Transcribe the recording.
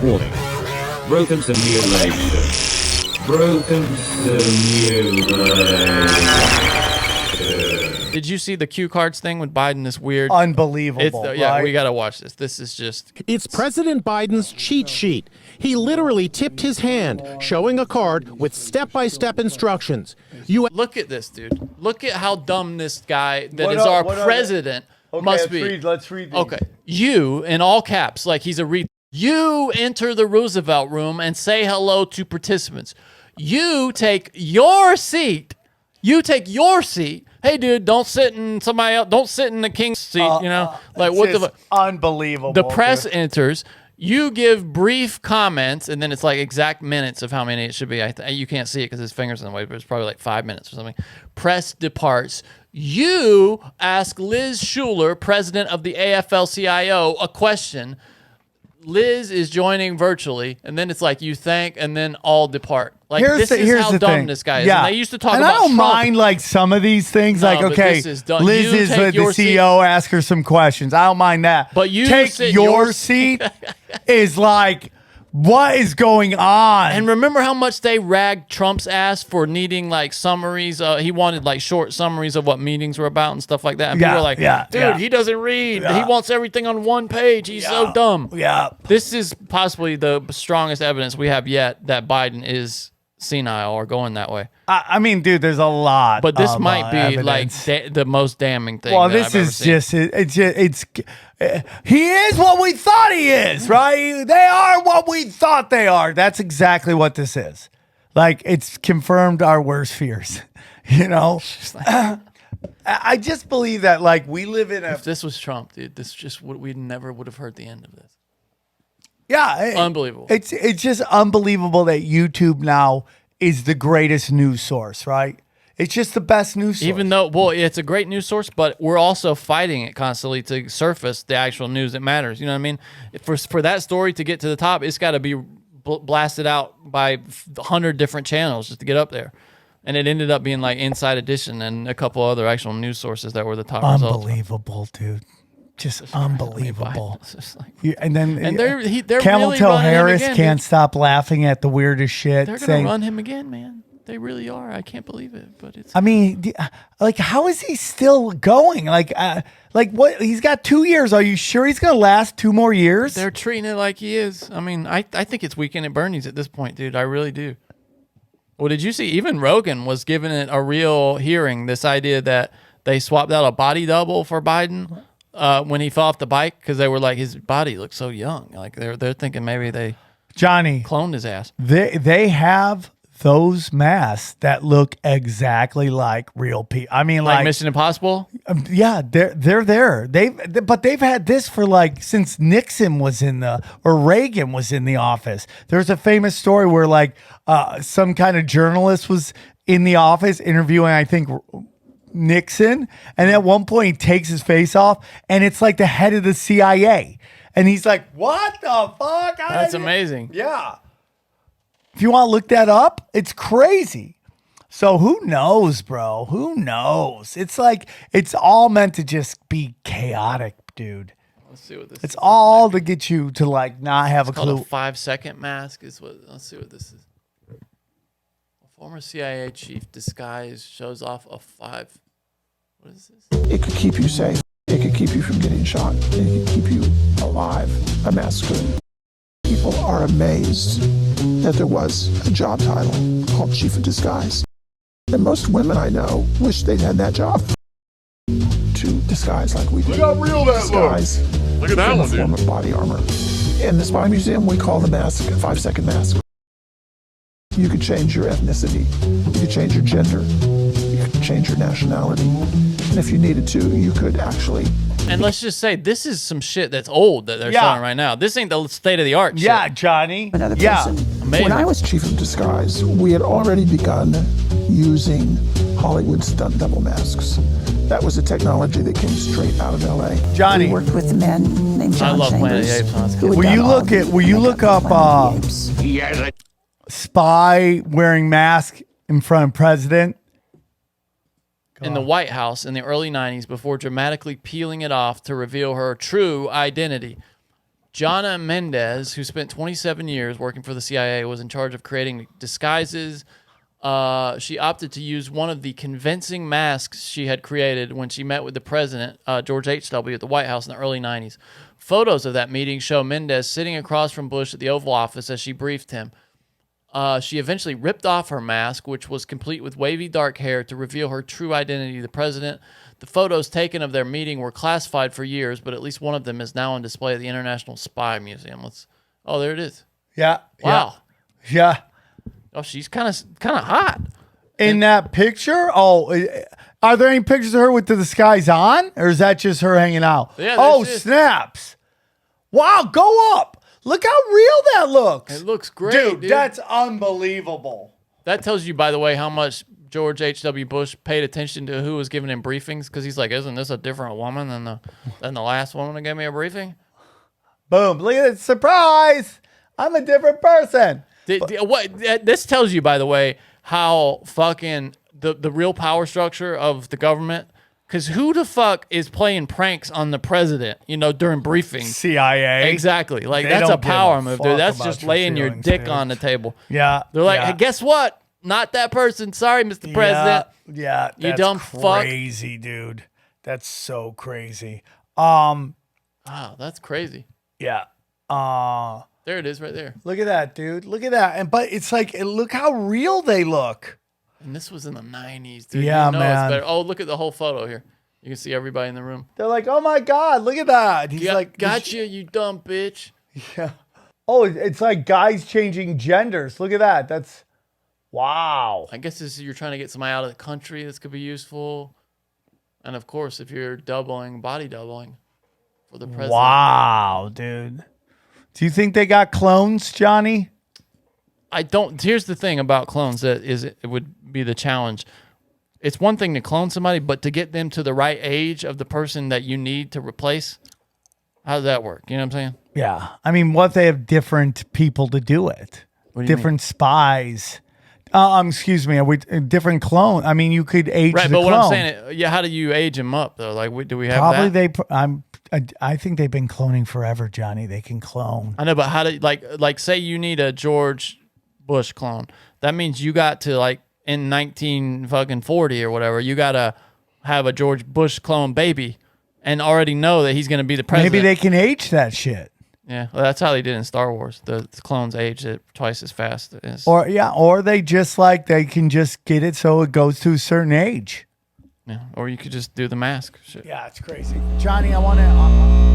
Warning. Broken simulation. Broken simulation. Did you see the cue cards thing with Biden? This weird, unbelievable. Yeah, right? we gotta watch this. This is just. It's President Biden's cheat sheet. He literally tipped his hand, showing a card with step-by-step instructions. Look at this, dude. Look at how dumb this guy that What is are- our president must be. Let's read these. Okay, you in all caps, like he's a read. You enter the Roosevelt room and say hello to participants. You take your seat. Hey, dude, don't sit in somebody else. Don't sit in the king's seat. Like what the unbelievable. The press dude. enters. You give brief comments, and then it's like exact minutes of how many it should be. You can't see it because his finger's in the way, but it's probably like 5 minutes or something. Press departs. You ask Liz Schuler, president of the AFL-CIO, a question. Liz is joining virtually, and then it's like you thank, and then all depart. Like this is how dumb this guy is. Yeah. And they used to talk and about I don't Trump. mind like some of these things. No, like, but okay, this is dumb. Liz You is take the your CEO, ask her some questions. I don't mind that. But you take sit your seat is like, what is going on? And remember how much they ragged Trump's ass for needing like summaries? He wanted like short summaries of what meetings were about and stuff like that. And people were like, dude, he doesn't read. He wants everything on one page. He's so dumb. Yeah. This is possibly the strongest evidence we have yet that Biden is senile or going that way. I mean, dude, there's a lot. But this of, might be evidence. like the most damning thing. Well, that this I've ever is seen. just he is what we thought he is, right? They are what we thought they are. That's exactly what this is. Like, it's confirmed our worst fears. You know, I just believe that like we live in a. If this was Trump, dude, this just we never would have heard the end of this. Yeah, Unbelievable. It's just unbelievable that YouTube now is the greatest news source, right? It's just the best news source. Even though, well, it's a great news source, but we're also fighting it constantly to surface the actual news that matters. You know what I mean? For that story to get to the top, it's got to be blasted out by 100 different channels just to get up there. And it ended up being like Inside Edition and a couple other actual news sources that were the top results. Unbelievable, dude. Just unbelievable. Just like, And then they're Camel really Toe running him Harris again, can't dude. stop laughing at the weirdest shit. They're saying, gonna run him again, man. They really are. I can't believe it, but it's. I mean, like, how is he still going? Like what? He's got 2 years. Are you sure he's gonna last 2 more years? They're treating it like he is. I mean, I think it's Weekend at Bernie's at this point, dude. I really do. Well, did you see? Even Rogan was giving it a real hearing. This idea that they swapped out a body double for Biden when he fell off the bike because they were like his body looked so young. Like they're thinking maybe they cloned his ass. They have those masks that look exactly like real people. I mean, Like Mission Impossible. Yeah, they're there. But they've had this for like since Nixon was or Reagan was in the office. There's a famous story where like some kind of journalist was in the office interviewing, I think, Nixon, and at one point he takes his face off, and it's like the head of the CIA, and he's like, "What the fuck?" That's amazing. Yeah. If you want to look that up, it's crazy. So who knows, bro? Who knows? It's like it's all meant to just be chaotic, dude. Let's see what this It's is. all to get you to like not have a Called clue. a 5-second mask is what. Let's see what this is. A former CIA chief disguise shows off a 5. What is this? It could keep you safe. It could keep you from getting shot. It could keep you alive. A mask could. People are amazed that there was a job title called Chief of Disguise. And most women I know wish they'd had that job. To disguise like we do. Look how real that disguise looks. Look at that in one, the form dude. of body armor. In the Spy Museum, we call the mask a 5-second mask. You could change your ethnicity. You could change your gender. You could change your nationality. And if you needed to, you could actually. And let's just say this is some shit that's old that they're showing right now. This ain't the state of the art shit. Yeah, Johnny. Another Yeah. person. Amazing. When I was chief of disguise, we had already begun using Hollywood stunt double masks. That was a technology that came straight out of LA. Johnny. We worked with a man named John I love Planet of the Chambers. Apes. Honestly. who had Will done you all look the at? Will you makeup look up for Planet of the Apes. Yes, spy wearing mask in front of president? In the White House in the early 90s before dramatically peeling it off to reveal her true identity. Jana Mendez, who spent 27 years working for the CIA, was in charge of creating disguises. She opted to use one of the convincing masks she had created when she met with the president, George H.W., at the White House in the early 90s. Photos of that meeting show Mendez sitting across from Bush at the Oval Office as she briefed him. She eventually ripped off her mask, which was complete with wavy dark hair, to reveal her true identity to the president. The photos taken of their meeting were classified for years, but at least one of them is now on display at the International Spy Museum. Oh, there it is. Yeah. Wow. Yeah. Oh, she's kind of hot. In that picture? Oh, are there any pictures of her with the disguise on? Or is that just her hanging out? Yeah, oh, that's it. Snaps. Wow, go up. Look how real that looks. It looks great, dude. That's unbelievable. That tells you, by the way, how much George H.W. Bush paid attention to who was giving him briefings, because he's like, isn't this a different woman than the last woman that gave me a briefing? Boom. Look at it. Surprise. I'm a different person. This tells you, by the way, how fucking the real power structure of the government. Because who the fuck is playing pranks on the president, during briefings? CIA. Exactly. Like, They that's a don't give power a move, fuck dude. That's about just your laying your feelings, dick dude. on the table. Yeah. They're like, yeah. hey, guess what? Not that person. Sorry, Mr. President. Yeah. You That's dumb fuck. crazy, dude. That's so crazy. Wow, that's crazy. Yeah. There it is right there. Look at that, dude. Look at that. But it's like, look how real they look. And this was in the 90s, dude. Yeah, It's man. better. Oh, look at the whole photo here. You can see everybody in the room. They're like, oh my God, look at that. He's like, gotcha, you dumb bitch. Yeah. Oh, it's like guys changing genders. Look at that. That's, wow. I guess you're trying to get somebody out of the country. This could be useful. And of course, if you're body doubling for the president. Wow, dude. Do you think they got clones, Johnny? I don't. Here's the thing about clones that it would be the challenge. It's one thing to clone somebody, but to get them to the right age of the person that you need to replace, how does that work? You know what I'm saying? Yeah. I mean, what if they have different people to do it? What do you Different spies. Excuse me. Are we different clone? I mean, you could age Right, the but clone. what I'm saying, how do you age them up though? Like, do we have Probably that? I think they've been cloning forever, Johnny. They can clone. I know, but how do like say you need a George Bush clone? That means you got to in 1940 or whatever, you got to have a George Bush clone baby and already know that he's going to be the president. Maybe they can age that shit. Yeah, well, that's how they did in Star Wars. The clones aged it twice as fast. Or they just they can just get it so it goes to a certain age. Yeah, or you could just do the mask shit. Yeah, it's crazy. Johnny, I want to